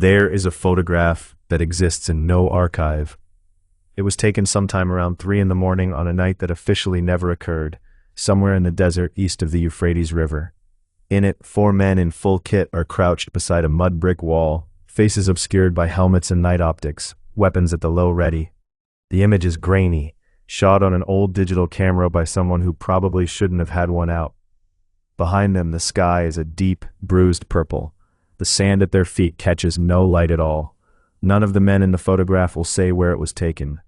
There is a photograph that exists in no archive. It was taken sometime around 3 in the morning on a night that officially never occurred, somewhere in the desert east of the Euphrates River. In it, 4 men in full kit are crouched beside a mud brick wall, faces obscured by helmets and night optics, weapons at the low ready. The image is grainy, shot on an old digital camera by someone who probably shouldn't have had one out. Behind them, the sky is a deep, bruised purple. The sand at their feet catches no light at all. None of the men in the photograph will say where it was taken.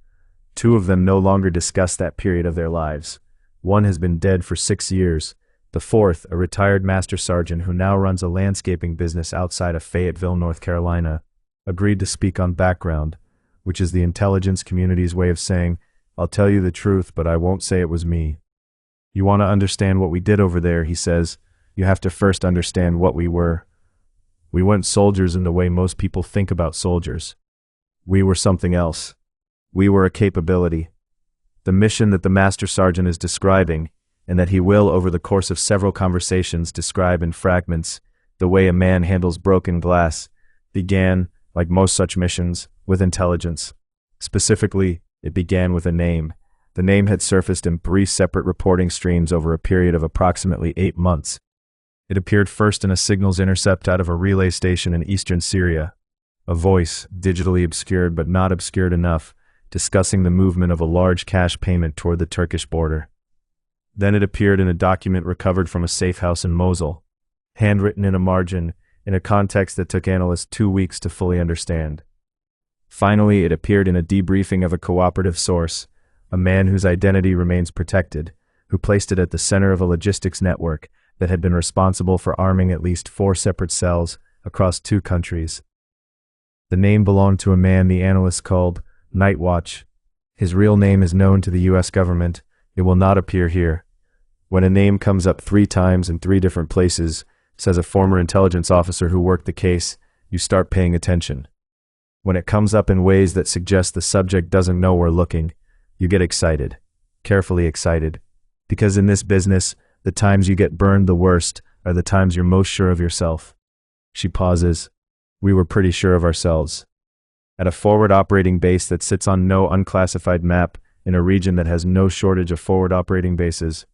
2 of them no longer discuss that period of their lives. One has been dead for 6 years. The 4th, a retired master sergeant who now runs a landscaping business outside of Fayetteville, North Carolina, agreed to speak on background, which is the intelligence community's way of saying, "I'll tell you the truth, but I won't say it was me." "You want to understand what we did over there," he says, "you have to first understand what we were. We weren't soldiers in the way most people think about soldiers. We were something else. We were a capability. The mission that the Master Sergeant is describing, and that he will, over the course of several conversations, describe in fragments, the way a man handles broken glass, began, like most such missions, with intelligence. Specifically, it began with a name. The name had surfaced in 3 separate reporting streams over a period of approximately 8 months. It appeared first in a signals intercept out of a relay station in eastern Syria, a voice, digitally obscured but not obscured enough, discussing the movement of a large cash payment toward the Turkish border. Then it appeared in a document recovered from a safe house in Mosul, handwritten in a margin, in a context that took analysts 2 weeks to fully understand. Finally, it appeared in a debriefing of a cooperative source, a man whose identity remains protected, who placed it at the center of a logistics network that had been responsible for arming at least 4 separate cells across 2 countries. The name belonged to a man the analysts called Night Watch. His real name is known to the U.S. government. It will not appear here. When a name comes up 3 times in 3 different places, says a former intelligence officer who worked the case, you start paying attention. When it comes up in ways that suggest the subject doesn't know we're looking, you get excited, carefully excited, because in this business, the times you get burned the worst are the times you're most sure of yourself. She pauses. We were pretty sure of ourselves. At a forward operating base that sits on no unclassified map in a region that has no shortage of forward operating bases,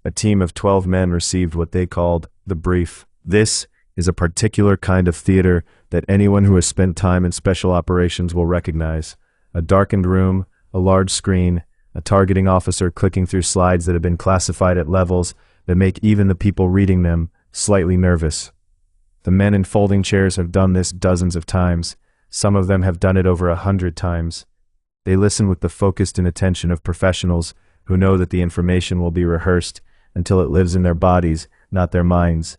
a team of 12 men received what they called the brief. This is a particular kind of theater that anyone who has spent time in special operations will recognize. A darkened room, a large screen, a targeting officer clicking through slides that have been classified at levels that make even the people reading them slightly nervous. The men in folding chairs have done this dozens of times. Some of them have done it over 100 times. They listen with the focused attention of professionals who know that the information will be rehearsed until it lives in their bodies, not their minds.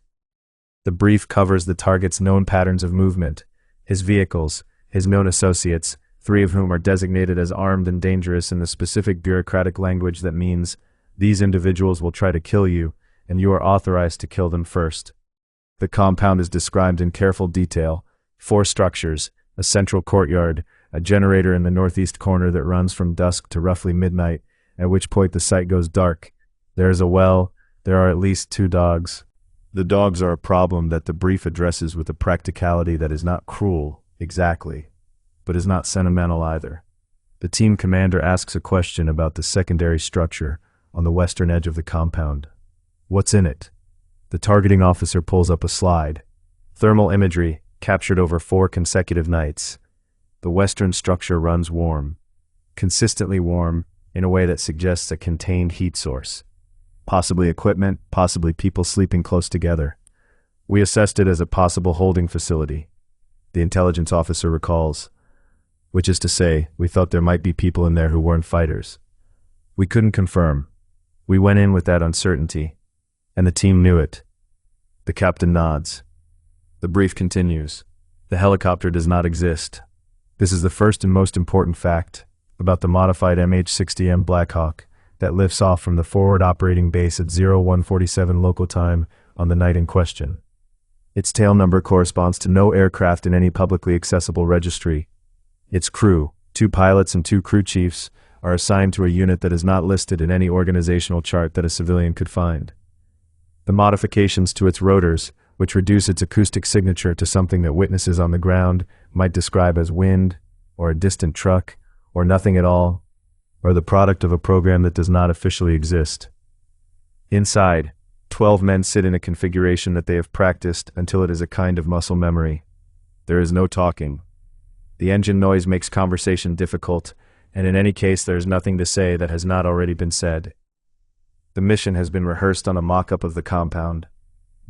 The brief covers the target's known patterns of movement, his vehicles, his known associates, 3 of whom are designated as armed and dangerous in the specific bureaucratic language that means these individuals will try to kill you, and you are authorized to kill them first. The compound is described in careful detail. 4 structures, a central courtyard, a generator in the northeast corner that runs from dusk to roughly midnight, at which point the site goes dark. There is a well. There are at least 2 dogs. The dogs are a problem that the brief addresses with a practicality that is not cruel, exactly, but is not sentimental either. The team commander asks a question about the secondary structure on the western edge of the compound. What's in it? The targeting officer pulls up a slide. Thermal imagery, captured over 4 consecutive nights. The western structure runs warm, consistently warm, in a way that suggests a contained heat source. Possibly equipment, possibly people sleeping close together. We assessed it as a possible holding facility, the intelligence officer recalls, which is to say, we thought there might be people in there who weren't fighters. We couldn't confirm. We went in with that uncertainty, and the team knew it. The captain nods. The brief continues. The helicopter does not exist. This is the first and most important fact about the modified MH-60M Blackhawk that lifts off from the forward operating base at 0147 local time on the night in question. Its tail number corresponds to no aircraft in any publicly accessible registry. Its crew, 2 pilots and 2 crew chiefs, are assigned to a unit that is not listed in any organizational chart that a civilian could find. The modifications to its rotors, which reduce its acoustic signature to something that witnesses on the ground might describe as wind, or a distant truck, or nothing at all, or the product of a program that does not officially exist. Inside, 12 men sit in a configuration that they have practiced until it is a kind of muscle memory. There is no talking. The engine noise makes conversation difficult, and in any case there is nothing to say that has not already been said. The mission has been rehearsed on a mock-up of the compound,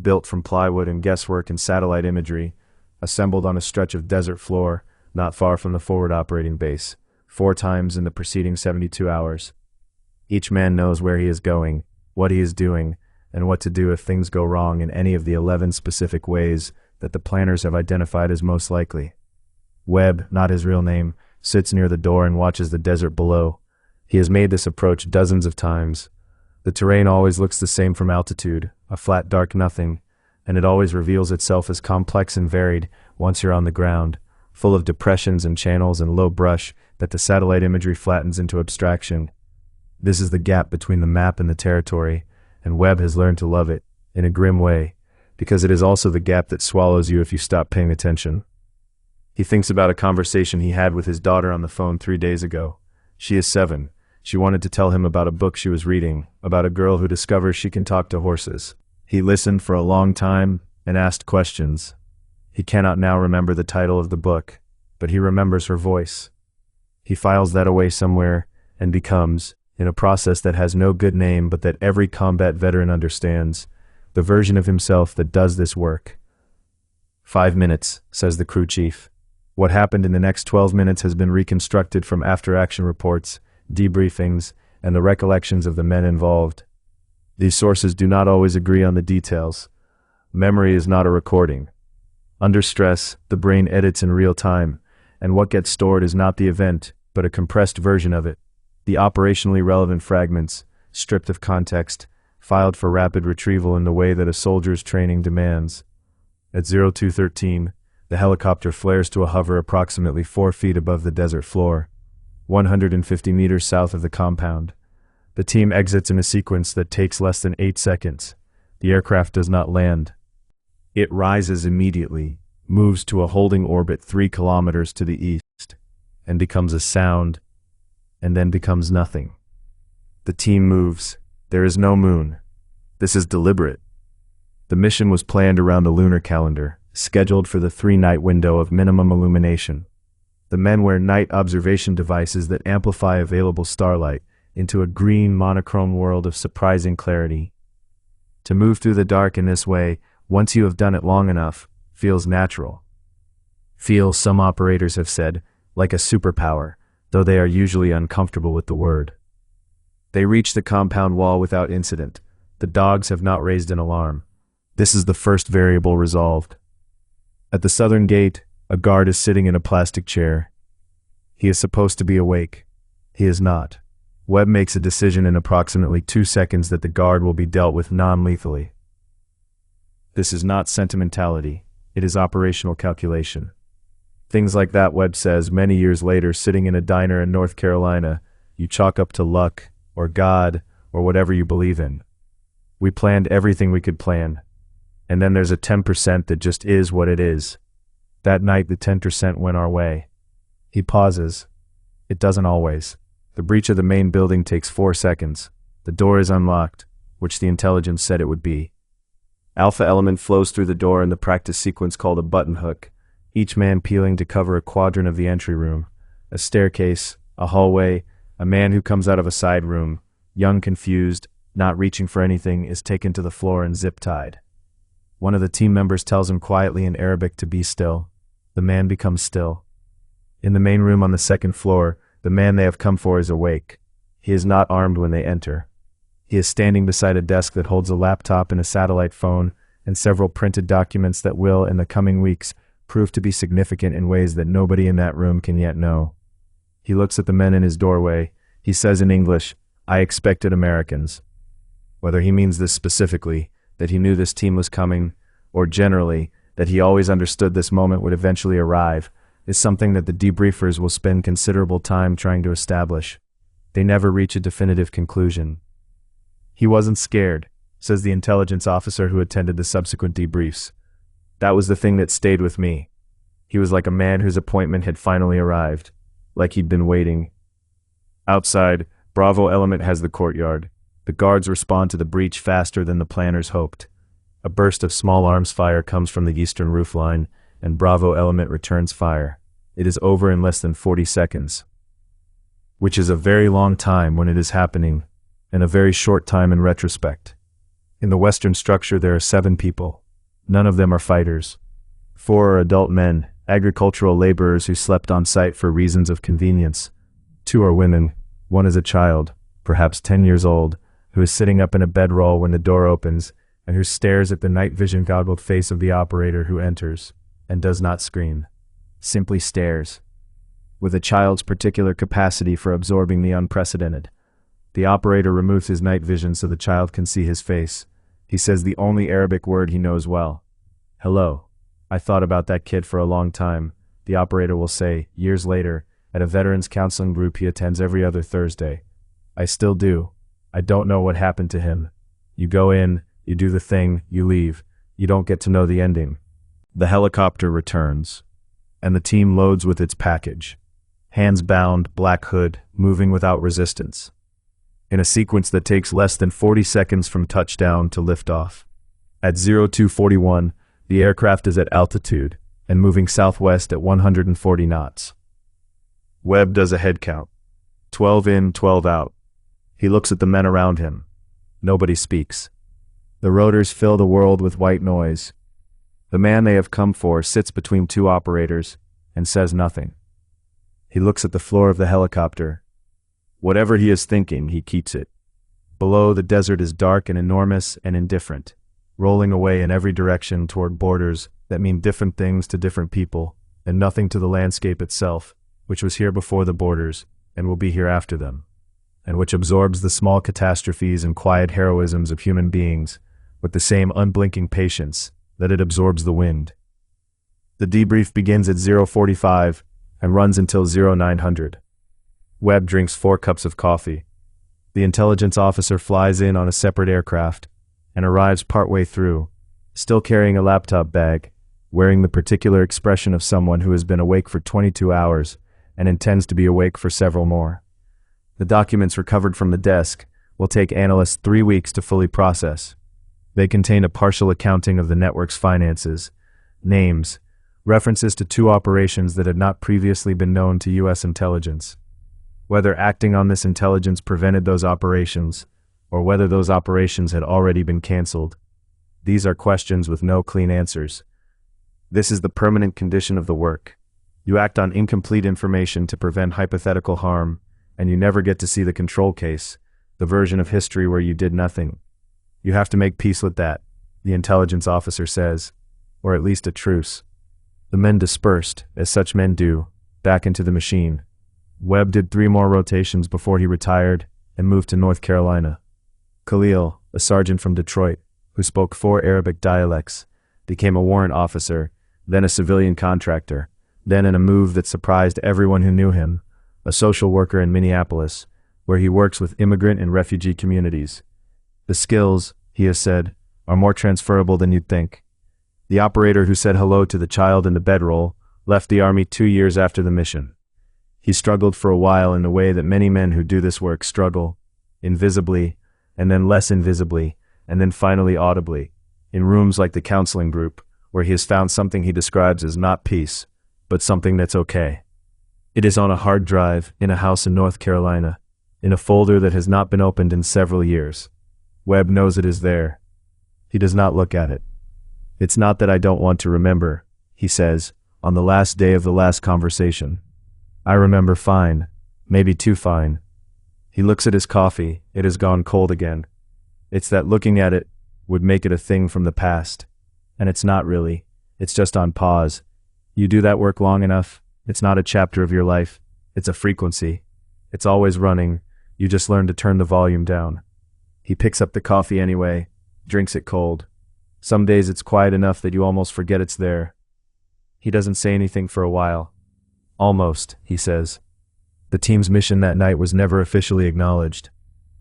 built from plywood and guesswork and satellite imagery, assembled on a stretch of desert floor not far from the forward operating base, 4 times in the preceding 72 hours. Each man knows where he is going, what he is doing, and what to do if things go wrong in any of the 11 specific ways that the planners have identified as most likely. Webb, not his real name, sits near the door and watches the desert below. He has made this approach dozens of times. The terrain always looks the same from altitude, a flat dark nothing, and it always reveals itself as complex and varied once you're on the ground, full of depressions and channels and low brush that the satellite imagery flattens into abstraction. This is the gap between the map and the territory, and Webb has learned to love it, in a grim way, because it is also the gap that swallows you if you stop paying attention. He thinks about a conversation he had with his daughter on the phone 3 days ago. She is 7. She wanted to tell him about a book she was reading, about a girl who discovers she can talk to horses. He listened for a long time and asked questions. He cannot now remember the title of the book, but he remembers her voice. He files that away somewhere and becomes, in a process that has no good name but that every combat veteran understands, the version of himself that does this work. 5 minutes, says the crew chief. What happened in the next 12 minutes has been reconstructed from after-action reports, debriefings, and the recollections of the men involved. These sources do not always agree on the details. Memory is not a recording. Under stress, the brain edits in real time, and what gets stored is not the event, but a compressed version of it. The operationally relevant fragments, stripped of context, filed for rapid retrieval in the way that a soldier's training demands. At 0213, the helicopter flares to a hover approximately 4 feet above the desert floor, 150 meters south of the compound. The team exits in a sequence that takes less than 8 seconds. The aircraft does not land. It rises immediately, moves to a holding orbit 3 kilometers to the east, and becomes a sound, and then becomes nothing. The team moves. There is no moon. This is deliberate. The mission was planned around the lunar calendar, scheduled for the 3-night window of minimum illumination. The men wear night observation devices that amplify available starlight into a green monochrome world of surprising clarity. To move through the dark in this way, once you have done it long enough, feels natural. Feels, some operators have said, like a superpower, though they are usually uncomfortable with the word. They reach the compound wall without incident. The dogs have not raised an alarm. This is the first variable resolved. At the southern gate, a guard is sitting in a plastic chair. He is supposed to be awake. He is not. Webb makes a decision in approximately 2 seconds that the guard will be dealt with non-lethally. This is not sentimentality. It is operational calculation. Things like that, Webb says, many years later, sitting in a diner in North Carolina, you chalk up to luck, or God, or whatever you believe in. We planned everything we could plan. And then there's a 10% that just is what it is. That night, the 10% went our way. He pauses. It doesn't always. The breach of the main building takes 4 seconds. The door is unlocked, which the intelligence said it would be. Alpha element flows through the door in the practice sequence called a button hook, each man peeling to cover a quadrant of the entry room, a staircase, a hallway, a man who comes out of a side room, young, confused, not reaching for anything, is taken to the floor and zip-tied. One of the team members tells him quietly in Arabic to be still. The man becomes still. In the main room on the 2nd floor, the man they have come for is awake. He is not armed when they enter. He is standing beside a desk that holds a laptop and a satellite phone and several printed documents that will, in the coming weeks, prove to be significant in ways that nobody in that room can yet know. He looks at the men in his doorway. He says in English, "I expected Americans." Whether he means this specifically, that he knew this team was coming, or generally, that he always understood this moment would eventually arrive, is something that the debriefers will spend considerable time trying to establish. They never reach a definitive conclusion. He wasn't scared, says the intelligence officer who attended the subsequent debriefs. That was the thing that stayed with me. He was like a man whose appointment had finally arrived, like he'd been waiting. Outside, Bravo Element has the courtyard. The guards respond to the breach faster than the planners hoped. A burst of small arms fire comes from the eastern roofline, and Bravo Element returns fire. It is over in less than 40 seconds, which is a very long time when it is happening, and a very short time in retrospect. In the western structure there are 7 people. None of them are fighters. 4 are adult men, agricultural laborers who slept on site for reasons of convenience. 2 are women. 1 is a child, perhaps 10 years old, who is sitting up in a bedroll when the door opens, and who stares at the night vision goggled face of the operator who enters, and does not scream. Simply stares. With a child's particular capacity for absorbing the unprecedented. The operator removes his night vision so the child can see his face. He says the only Arabic word he knows well. Hello. I thought about that kid for a long time, the operator will say, years later, at a veterans counseling group he attends every other Thursday. I still do. I don't know what happened to him. You go in, you do the thing, you leave. You don't get to know the ending. The helicopter returns, and the team loads with its package. Hands bound, black hood, moving without resistance. In a sequence that takes less than 40 seconds from touchdown to liftoff. At 0241, the aircraft is at altitude and moving southwest at 140 knots. Webb does a head count. 12 in, 12 out. He looks at the men around him. Nobody speaks. The rotors fill the world with white noise. The man they have come for sits between 2 operators and says nothing. He looks at the floor of the helicopter. Whatever he is thinking, he keeps it. Below, the desert is dark and enormous and indifferent, rolling away in every direction toward borders that mean different things to different people, and nothing to the landscape itself, which was here before the borders and will be here after them, and which absorbs the small catastrophes and quiet heroisms of human beings with the same unblinking patience that it absorbs the wind. The debrief begins at 0:45 and runs until 0900. Webb drinks 4 cups of coffee. The intelligence officer flies in on a separate aircraft and arrives partway through, still carrying a laptop bag, wearing the particular expression of someone who has been awake for 22 hours and intends to be awake for several more. The documents recovered from the desk will take analysts 3 weeks to fully process. They contain a partial accounting of the network's finances, names, references to 2 operations that had not previously been known to U.S. intelligence. Whether acting on this intelligence prevented those operations, or whether those operations had already been canceled. These are questions with no clean answers. This is the permanent condition of the work. You act on incomplete information to prevent hypothetical harm, and you never get to see the control case, the version of history where you did nothing. You have to make peace with that, the intelligence officer says, or at least a truce. The men dispersed, as such men do, back into the machine. Webb did 3 more rotations before he retired and moved to North Carolina. Khalil, a sergeant from Detroit, who spoke 4 Arabic dialects, became a warrant officer, then a civilian contractor, then in a move that surprised everyone who knew him, a social worker in Minneapolis, where he works with immigrant and refugee communities. The skills, he has said, are more transferable than you'd think. The operator who said hello to the child in the bedroll left the Army 2 years after the mission. He struggled for a while in the way that many men who do this work struggle, invisibly, and then less invisibly, and then finally audibly, in rooms like the counseling group, where he has found something he describes as not peace, but something that's okay. It is on a hard drive in a house in North Carolina, in a folder that has not been opened in several years. Webb knows it is there. He does not look at it. It's not that I don't want to remember, he says, on the last day of the last conversation. I remember fine, maybe too fine. He looks at his coffee, it has gone cold again. It's that looking at it would make it a thing from the past. And it's not really, it's just on pause. You do that work long enough, it's not a chapter of your life, it's a frequency. It's always running, you just learn to turn the volume down. He picks up the coffee anyway, drinks it cold. Some days it's quiet enough that you almost forget it's there. He doesn't say anything for a while. Almost, he says. The team's mission that night was never officially acknowledged.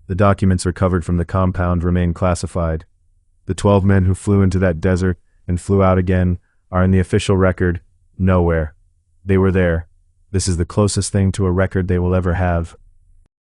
The documents recovered from the compound remain classified. The 12 men who flew into that desert and flew out again are in the official record Nowhere. They were there. This is the closest thing to a record they will ever have.